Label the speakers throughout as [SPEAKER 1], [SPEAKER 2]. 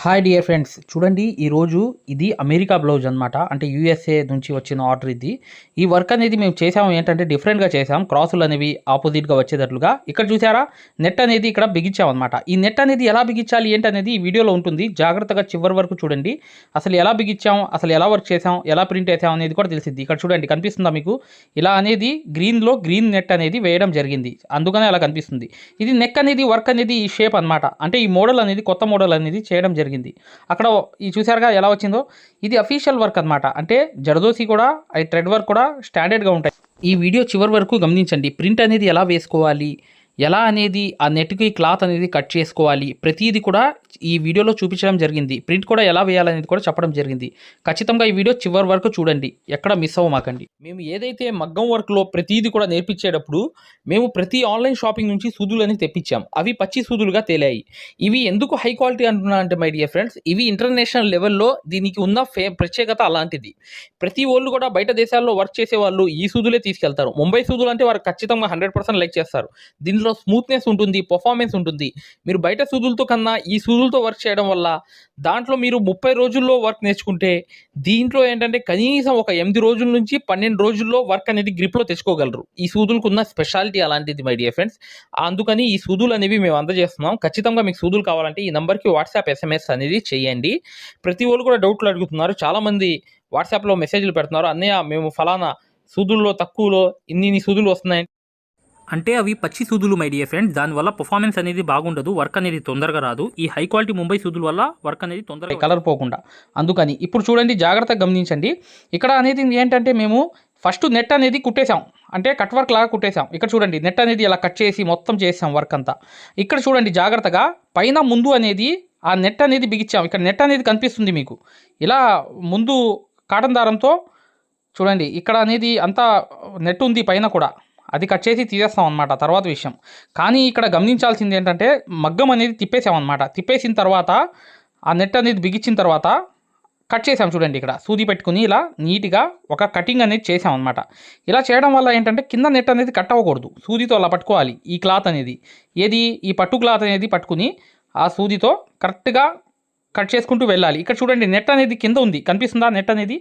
[SPEAKER 1] Hi dear friends, చూడండి ఈరోజు ఇది అమెరికా బ్లౌజ్ అనమాట. అంటే యూఎస్ఏ నుంచి వచ్చిన ఆర్డర్ ఇది. ఈ వర్క్ అనేది మేము చేసాము, ఏంటంటే డిఫరెంట్గా చేసాం. క్రాసులు అనేవి ఆపోజిట్గా వచ్చేటట్లుగా. ఇక్కడ చూసారా, నెట్ అనేది ఇక్కడ బిగించామన్నమాట. ఈ నెట్ అనేది ఎలా బిగించాలి ఏంటి అనేది ఈ వీడియోలో ఉంటుంది. జాగ్రత్తగా చివరి వరకు చూడండి. అసలు ఎలా బిగించాం, అసలు ఎలా వర్క్ చేసాం, ఎలా ప్రింట్ వేసాం అనేది కూడా తెలిసింది. ఇక్కడ చూడండి, కనిపిస్తుందా మీకు? ఇలా అనేది గ్రీన్లో గ్రీన్ నెట్ అనేది వేయడం జరిగింది, అందుకనే అలా కనిపిస్తుంది. ఇది నెక్ అనేది వర్క్ అనేది ఈ షేప్ అనమాట. అంటే ఈ మోడల్ అనేది కొత్త మోడల్ అనేది చేయడం జరిగింది. అక్కడ ఈ చూసారుగా ఎలా వచ్చిందో, ఇది అఫీషియల్ వర్క్ అనమాట. అంటే జర్దోసి కూడా ఈ థ్రెడ్ వర్క్ కూడా స్టాండర్డ్గా ఉంటాయి. ఈ వీడియో చివరి వరకు గమనించండి. ప్రింట్ అనేది ఎలా వేసుకోవాలి, ఎలా అనేది ఆ నెట్కి క్లాత్ అనేది కట్ చేసుకోవాలి, ప్రతిదీ కూడా ఈ వీడియోలో చూపించడం జరిగింది. ప్రింట్ కూడా ఎలా వేయాలనేది కూడా చెప్పడం జరిగింది. ఖచ్చితంగా ఈ వీడియో చివరి వరకు చూడండి, ఎక్కడ మిస్ అవ్వమాకండి. మేము ఏదైతే మగ్గం వర్క్లో ప్రతిదీ కూడా నేర్పించేటప్పుడు మేము ప్రతి ఆన్లైన్ షాపింగ్ నుంచి సూదులని తెప్పించాం. అవి పచ్చి సూదులుగా తేలాయి. ఇవి ఎందుకు హై క్వాలిటీ అంటున్నా అంటే మై డియర్ ఫ్రెండ్స్, ఇవి ఇంటర్నేషనల్ లెవెల్లో దీనికి ఉన్న ప్రత్యేకత అలాంటిది. ప్రతి వాళ్ళు కూడా బయట దేశాల్లో వర్క్ చేసే వాళ్ళు ఈ సూదులే తీసుకెళ్తారు. ముంబై సూదులు అంటే వారు ఖచ్చితంగా 100% లైక్ చేస్తారు. దీనిలో స్మూత్నెస్ ఉంటుంది, పర్ఫార్మెన్స్ ఉంటుంది. మీరు బయట సూదులతో కన్నా ఈ సూదులతో వర్క్ చేయడం వల్ల దాంట్లో మీరు 30 రోజుల్లో వర్క్ నేర్చుకుంటే, దీంట్లో ఏంటంటే కనీసం ఒక 8 రోజుల నుంచి 12 రోజుల్లో వర్క్ అనేది గ్రిప్లో తెచ్చుకోగలరు. ఈ సూదులకు ఉన్న స్పెషాలిటీ అలాంటిది మై డియర్ ఫ్రెండ్స్. అందుకని ఈ సూదులు అనేవి మేము అందజేస్తున్నాం. ఖచ్చితంగా మీకు సూదులు కావాలంటే ఈ నెంబర్కి వాట్సాప్ SMS అనేది చేయండి. ప్రతి వాళ్ళు కూడా డౌట్లు అడుగుతున్నారు. చాలామంది వాట్సాప్లో మెసేజ్లు పెడుతున్నారు, అన్నయ్య మేము ఫలానా సూదుల్లో తక్కువలో ఇన్ని సూదులు వస్తున్నాయి అంటే అవి పచ్చి సూదులు మై డియర్ ఫ్రెండ్స్. దానివల్ల పర్ఫార్మెన్స్ అనేది బాగుండదు, వర్క్ అనేది తొందరగా రాదు. ఈ హై క్వాలిటీ ముంబై సూదుల వల్ల వర్క్ అనేది తొందరగా కలర్ పోకుండా. అందుకని ఇప్పుడు చూడండి, జాగ్రత్తగా గమనించండి. ఇక్కడ అనేది ఏంటంటే మేము ఫస్ట్ నెట్ అనేది కుట్టేసాం, అంటే కట్ వర్క్ లాగా కుట్టేసాం. ఇక్కడ చూడండి, నెట్ అనేది ఇలా కట్ చేసి మొత్తం చేసాం వర్క్ అంతా. ఇక్కడ చూడండి జాగ్రత్తగా, పైన ముందు అనేది ఆ నెట్ అనేది బిగించాం. ఇక్కడ నెట్ అనేది కనిపిస్తుంది మీకు. ఇలా ముందు కాటన్ దారంతో చూడండి, ఇక్కడ అనేది అంతా నెట్ ఉంది పైన కూడా, అది కట్ చేసి తీసేస్తాం అనమాట, తర్వాత విషయం. కానీ ఇక్కడ గమనించాల్సింది ఏంటంటే, మగ్గం అనేది తిప్పేసాం అనమాట. తిప్పేసిన తర్వాత ఆ నెట్ అనేది బిగించిన తర్వాత కట్ చేసాం. చూడండి, ఇక్కడ సూది పెట్టుకుని ఇలా నీట్గా ఒక కటింగ్ అనేది చేసాం అనమాట. ఇలా చేయడం వల్ల ఏంటంటే కింద నెట్ అనేది కట్ అవ్వకూడదు, సూదితో అలా పట్టుకోవాలి. ఈ క్లాత్ అనేది ఈ పట్టు క్లాత్ అనేది పట్టుకుని ఆ సూదితో కరెక్ట్గా కట్ చేసుకుంటూ వెళ్ళాలి. ఇక్కడ చూడండి, నెట్ అనేది కింద ఉంది, కనిపిస్తుందా నెట్ అనేది?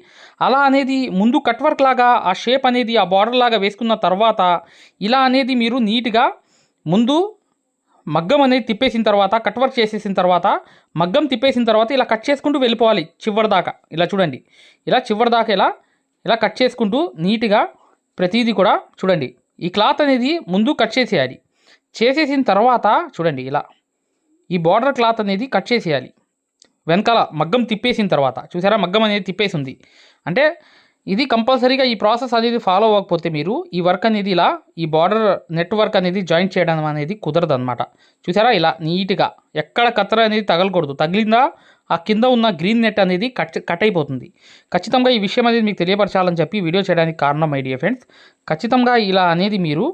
[SPEAKER 1] అలా అనేది ముందు కట్ వర్క్ లాగా ఆ షేప్ అనేది ఆ బార్డర్ లాగా వేసుకున్న తర్వాత ఇలా అనేది మీరు నీట్గా ముందు మగ్గం అనేది తిప్పేసిన తర్వాత, కట్ వర్క్ చేసేసిన తర్వాత, మగ్గం తిప్పేసిన తర్వాత ఇలా కట్ చేసుకుంటూ వెళ్ళిపోవాలి చివరి దాకా. ఇలా చూడండి, ఇలా చివరి దాకా ఇలా కట్ చేసుకుంటూ నీట్గా ప్రతిదీ కూడా చూడండి. ఈ క్లాత్ అనేది ముందు కట్ చేసేయాలి. చేసేసిన తర్వాత చూడండి, ఇలా ఈ బార్డర్ క్లాత్ అనేది కట్ చేసేయాలి. వెనకాల మగ్గం తిప్పేసిన తర్వాత చూసారా, మగ్గం అనేది తిప్పేసి ఉంది. అంటే ఇది కంపల్సరీగా ఈ ప్రాసెస్ అనేది ఫాలో అవ్వకపోతే మీరు ఈ వర్క్ అనేది ఇలా ఈ బార్డర్ నెట్ వర్క్ అనేది జాయింట్ చేయడం అనేది కుదరదు అనమాట. చూసారా, ఇలా నీట్గా ఎక్కడ కత్తెర అనేది తగలకూడదు. తగిలిందా ఆ కింద ఉన్న గ్రీన్ నెట్ అనేది కట్ అయిపోతుంది. ఖచ్చితంగా ఈ విషయం అనేది మీకు తెలియపరచాలని చెప్పి వీడియో చేయడానికి కారణం మై డియర్ ఫ్రెండ్స్. ఖచ్చితంగా ఇలా అనేది మీరు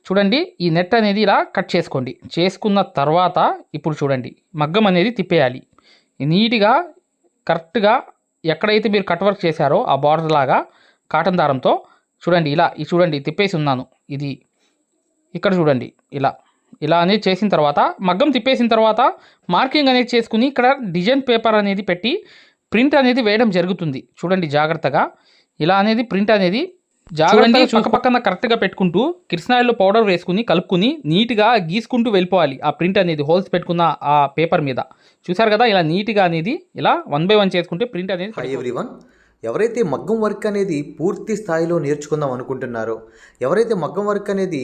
[SPEAKER 1] చూడండి, ఈ నెట్ అనేది ఇలా కట్ చేసుకోండి. చేసుకున్న తర్వాత ఇప్పుడు చూడండి, మగ్గం అనేది తిప్పేయాలి నీట్గా. కరెక్ట్గా ఎక్కడైతే మీరు కట్ వర్క్ చేశారో ఆ బార్డర్ లాగా కాటన్ దారంతో చూడండి, చూడండి తిప్పేసి ఉన్నాను. ఇది ఇక్కడ చూడండి, ఇలా అనేది చేసిన తర్వాత మగ్గం తిప్పేసిన తర్వాత మార్కింగ్ అనేది చేసుకుని ఇక్కడ డిజైన్ పేపర్ అనేది పెట్టి ప్రింట్ అనేది వేయడం జరుగుతుంది. చూడండి జాగ్రత్తగా, ఇలా అనేది ప్రింట్ అనేది జాగ్రత్తగా పక్కన కరెక్ట్గా పెట్టుకుంటూ కిరసనాయిల్లో పౌడర్ వేసుకుని కలుపుకుని నీట్గా గీసుకుంటూ వెళ్ళిపోవాలి. ఆ ప్రింట్ అనేది హోల్స్ పెట్టుకున్న ఆ పేపర్ మీద చూసారు కదా, ఇలా నీట్గా అనేది ఇలా 1 by 1 చేసుకుంటే ప్రింట్ అనేది.
[SPEAKER 2] హాయ్ ఎవ్రీవన్, ఎవరైతే మగ్గం వర్క్ అనేది పూర్తి స్థాయిలో నేర్చుకుందాం అనుకుంటున్నారో, ఎవరైతే మగ్గం వర్క్ అనేది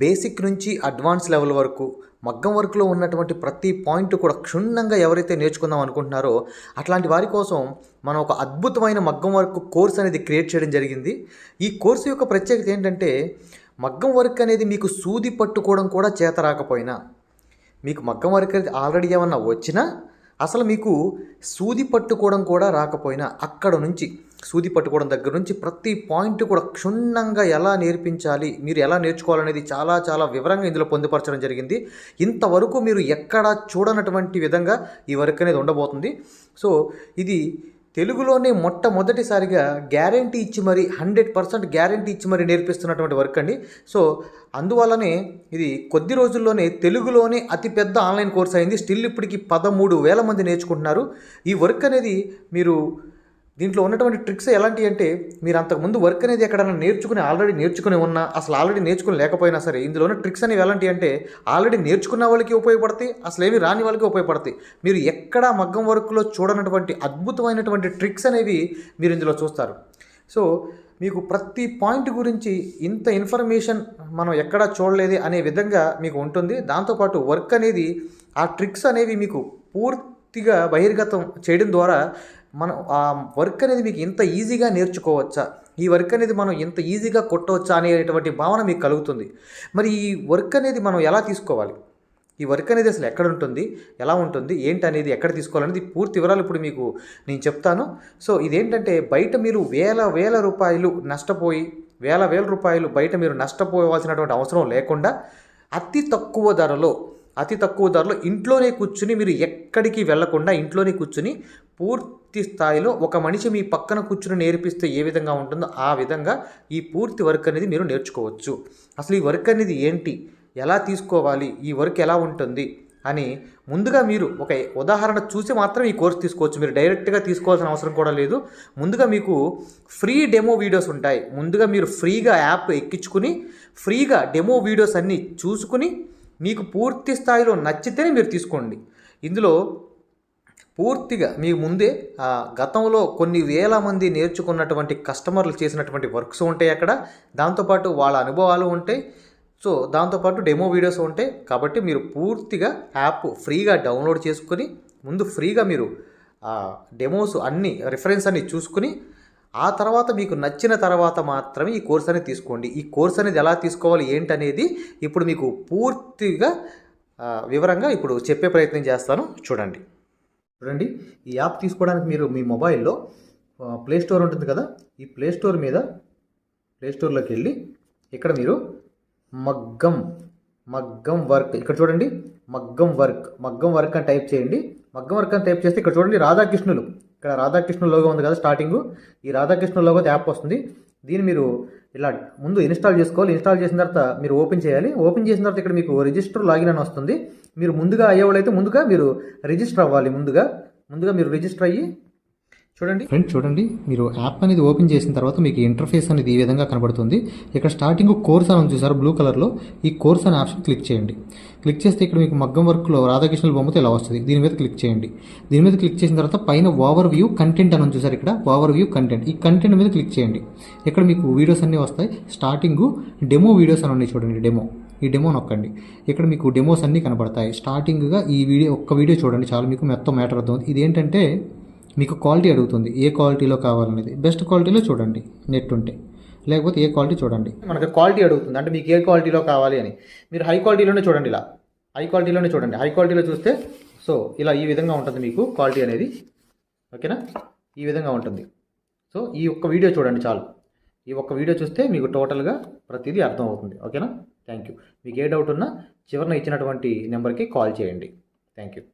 [SPEAKER 2] బేసిక్ నుంచి అడ్వాన్స్ లెవెల్ వరకు మగ్గం వర్క్లో ఉన్నటువంటి ప్రతి పాయింట్ కూడా క్షుణ్ణంగా ఎవరైతే నేర్చుకుందాం అనుకుంటున్నారో అట్లాంటి వారి కోసం మనం ఒక అద్భుతమైన మగ్గం వర్క్ కోర్స్ అనేది క్రియేట్ చేయడం జరిగింది. ఈ కోర్సు యొక్క ప్రత్యేకత ఏంటంటే, మగ్గం వర్క్ అనేది మీకు సూది పట్టుకోవడం కూడా చేత రాకపోయినా, మీకు మగ్గం వర్క్ అనేది ఆల్రెడీ ఏమన్నా వచ్చినా, అసలు మీకు సూది పట్టుకోవడం కూడా రాకపోయినా, అక్కడ నుంచి సూది పట్టుకోవడం దగ్గర నుంచి ప్రతి పాయింట్ కూడా క్షుణ్ణంగా ఎలా నేర్పించాలి, మీరు ఎలా నేర్చుకోవాలనేది చాలా చాలా వివరంగా ఇందులో పొందుపరచడం జరిగింది. ఇంతవరకు మీరు ఎక్కడా చూడనటువంటి విధంగా ఈ వర్క్ అనేది ఉండబోతుంది. సో ఇది తెలుగులోనే మొట్టమొదటిసారిగా గ్యారంటీ ఇచ్చి మరి 100% గ్యారంటీ ఇచ్చి మరి నేర్పిస్తున్నటువంటి వర్క్ అండి. సో అందువల్లనే ఇది కొద్ది రోజుల్లోనే తెలుగులోనే అతిపెద్ద ఆన్లైన్ కోర్స్ అయింది. స్టిల్ ఇప్పటికి 13,000 మంది నేర్చుకుంటున్నారు. ఈ వర్క్ అనేది మీరు దీంట్లో ఉన్నటువంటి ట్రిక్స్ ఎలాంటివి అంటే, మీరు అంతకుముందు వర్క్ అనేది ఎక్కడైనా ఆల్రెడీ నేర్చుకుని ఉన్నా, అసలు ఆల్రెడీ నేర్చుకుని లేకపోయినా సరే, ఇందులో ఉన్న ట్రిక్స్ అనేవి ఎలాంటివి అంటే ఆల్రెడీ నేర్చుకున్న వాళ్ళకి ఉపయోగపడతాయి, అసలు ఏమి రాని వాళ్ళకి ఉపయోగపడతాయి. మీరు ఎక్కడా మగ్గం వర్క్లో చూడనటువంటి అద్భుతమైనటువంటి ట్రిక్స్ అనేవి మీరు ఇందులో చూస్తారు. సో మీకు ప్రతి పాయింట్ గురించి ఇంత ఇన్ఫర్మేషన్ మనం ఎక్కడా చూడలేదు అనే విధంగా మీకు ఉంటుంది. దాంతోపాటు వర్క్ అనేది ఆ ట్రిక్స్ అనేవి మీకు పూర్తిగా బహిర్గతం చేయడం ద్వారా మనం ఆ వర్క్ అనేది మీకు ఇంత ఈజీగా నేర్చుకోవచ్చా, ఈ వర్క్ అనేది మనం ఇంత ఈజీగా కొట్టవచ్చా అనేటువంటి భావన మీకు కలుగుతుంది. మరి ఈ వర్క్ అనేది మనం ఎలా తీసుకోవాలి, ఈ వర్క్ అనేది అసలు ఎక్కడ ఉంటుంది, ఎలా ఉంటుంది, ఏంటి అనేది ఎక్కడ తీసుకోవాలనేది పూర్తి వివరాలు ఇప్పుడు మీకు నేను చెప్తాను. సో ఇదేంటంటే బయట మీరు వేల రూపాయలు నష్టపోయి వేల రూపాయలు బయట మీరు నష్టపోవాల్సినటువంటి అవసరం లేకుండా అతి తక్కువ ధరలో ఇంట్లోనే కూర్చుని, మీరు ఎక్కడికి వెళ్లకుండా ఇంట్లోనే కూర్చుని పూర్తి స్థాయిలో ఒక మనిషి మీ పక్కన కూర్చుని నేర్పిస్తే ఏ విధంగా ఉంటుందో ఆ విధంగా ఈ పూర్తి వర్క్ అనేది మీరు నేర్చుకోవచ్చు. అసలు ఈ వర్క్ అనేది ఏంటి, ఎలా తీసుకోవాలి, ఈ వర్క్ ఎలా ఉంటుంది అని ముందుగా మీరు ఒక ఉదాహరణ చూసి మాత్రం ఈ కోర్స్ తీసుకోవచ్చు. మీరు డైరెక్ట్గా తీసుకోవాల్సిన అవసరం కూడా లేదు. ముందుగా మీకు ఫ్రీ డెమో వీడియోస్ ఉంటాయి. ముందుగా మీరు ఫ్రీగా యాప్ ఎక్కించుకుని ఫ్రీగా డెమో వీడియోస్ అన్నీ చూసుకుని మీకు పూర్తి స్థాయిలో నచ్చితేనే మీరు తీసుకోండి. ఇందులో పూర్తిగా మీ ముందే గతంలో కొన్ని వేల మంది నేర్చుకున్నటువంటి కస్టమర్లు చేసినటువంటి వర్క్స్ ఉంటాయి అక్కడ. దాంతోపాటు వాళ్ళ అనుభవాలు ఉంటాయి. సో దాంతోపాటు డెమో వీడియోస్ ఉంటాయి. కాబట్టి మీరు పూర్తిగా యాప్ ఫ్రీగా డౌన్లోడ్ చేసుకొని ముందు ఫ్రీగా మీరు డెమోస్ అన్నీ రిఫరెన్స్ అన్నీ చూసుకుని ఆ తర్వాత మీకు నచ్చిన తర్వాత మాత్రమే ఈ కోర్స్ అనేది తీసుకోండి. ఈ కోర్స్ అనేది ఎలా తీసుకోవాలి ఏంటనేది ఇప్పుడు మీకు పూర్తిగా వివరంగా ఇప్పుడు చెప్పే ప్రయత్నం చేస్తాను. చూడండి. ఈ యాప్ తీసుకోవడానికి మీరు మీ మొబైల్లో ప్లే స్టోర్ ఉంటుంది కదా, ఈ ప్లే స్టోర్లోకి వెళ్ళి ఇక్కడ మీరు మగ్గం వర్క్ ఇక్కడ చూడండి, మగ్గం వర్క్ అని టైప్ చేయండి. మగ్గం వర్క్ అని టైప్ చేస్తే ఇక్కడ చూడండి ఇక్కడ రాధాకృష్ణ లోగో ఉంది కదా స్టార్టింగ్, ఈ రాధాకృష్ణ లోగో యాప్ వస్తుంది. దీన్ని మీరు ఇలా ముందు ఇన్స్టాల్ చేసుకోవాలి. ఇన్స్టాల్ చేసిన తర్వాత మీరు ఓపెన్ చేయాలి. ఓపెన్ చేసిన తర్వాత ఇక్కడ మీకు రిజిస్టర్ లాగిన్ అని వస్తుంది. మీరు ముందుగా అయ్యేవాళ్ళైతే ముందుగా మీరు రిజిస్టర్ అవ్వాలి. ముందుగా మీరు రిజిస్టర్ అయ్యి చూడండి మీరు యాప్ అనేది ఓపెన్ చేసిన తర్వాత మీకు ఇంటర్ఫేస్ అనేది ఈ విధంగా కనబడుతుంది. ఇక్కడ స్టార్టింగ్ కోర్స్ అని చూసారు బ్లూ కలర్లో, ఈ కోర్స్ అనే ఆప్షన్ క్లిక్ చేయండి. క్లిక్ చేస్తే ఇక్కడ మీకు మగ్గం వర్క్లో రాధాకృష్ణుల బొమ్మతో ఇలా వస్తుంది. దీని మీద క్లిక్ చేయండి. దీని మీద క్లిక్ చేసిన తర్వాత పైన ఓవర్ వ్యూ కంటెంట్ అని చూసారు, ఇక్కడ ఓవర్ వ్యూ కంటెంట్, ఈ కంటెంట్ మీద క్లిక్ చేయండి. ఇక్కడ మీకు వీడియోస్ అన్నీ వస్తాయి. స్టార్టింగ్ డెమో వీడియోస్ అని ఉన్నాయి చూడండి, ఈ డెమో నొక్కండి. ఇక్కడ మీకు డెమోస్ అన్నీ కనబడతాయి. స్టార్టింగ్గా ఈ ఒక్క వీడియో చూడండి చాలు, మీకు మొత్తం మ్యాటర్ అవుతుంది. ఇదేంటంటే మీకు క్వాలిటీ అడుగుతుంది, ఏ క్వాలిటీలో కావాలనేది. బెస్ట్ క్వాలిటీలో చూడండి నెట్ ఉంటే, లేకపోతే ఏ క్వాలిటీ చూడండి. మనకి క్వాలిటీ అడుగుతుంది అంటే మీకు ఏ క్వాలిటీలో కావాలి అని. మీరు హై క్వాలిటీలోనే చూడండి, ఇలా హై క్వాలిటీలో చూస్తే సో ఇలా ఈ విధంగా ఉంటుంది మీకు క్వాలిటీ అనేది. ఓకేనా, ఈ విధంగా ఉంటుంది. సో ఈ ఒక్క వీడియో చూడండి చాలు. ఈ ఒక్క వీడియో చూస్తే మీకు టోటల్గా ప్రతిదీ అర్థం అవుతుంది. ఓకేనా, థ్యాంక్ యూ. మీకు ఏ డౌట్ ఉన్నా చివరిన ఇచ్చినటువంటి నెంబర్కి కాల్ చేయండి. Thank you.